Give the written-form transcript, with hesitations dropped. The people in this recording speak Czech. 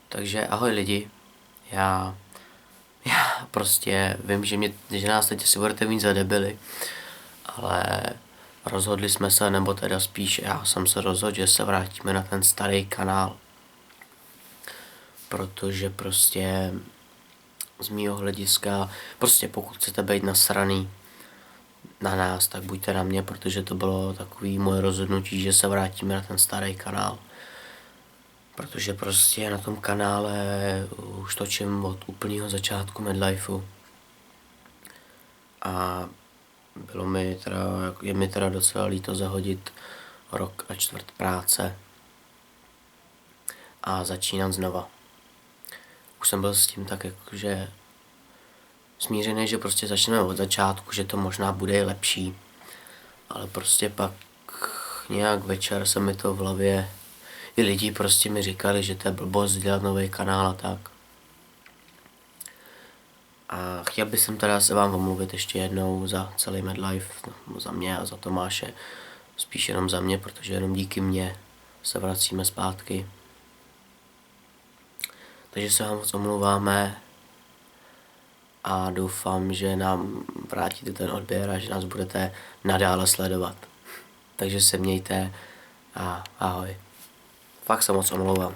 Takže ahoj lidi, já prostě vím, že nás teď si budete mít za debily, ale rozhodli jsme se, nebo teda spíš já jsem se rozhodl, že se vrátíme na ten starý kanál. Protože prostě z mýho hlediska, prostě pokud chcete být nasraný na nás, tak buďte na mě, protože to bylo takový moje rozhodnutí, že se vrátíme na ten starý kanál. Protože prostě na tom kanále už točím od úplného začátku Medlifeu. A je mi teda docela líto zahodit rok a čtvrt práce a začínat znova. Už jsem byl s tím tak jakože smířený, že prostě začneme od začátku, že to možná bude lepší. Ale prostě pak nějak večer se mi to v hlavě, i lidi prostě mi říkali, že to je blbost dělat nový kanál a tak. A chtěl bych teda se vám omluvit ještě jednou za celý Medlife, no, za mě a za Tomáše. Spíš jenom za mě, protože jenom díky mně se vracíme zpátky. Takže se vám moc omlouváme a doufám, že nám vrátíte ten odběr a že nás budete nadále sledovat. Takže se mějte a ahoj. Fakt se moc omlouvám.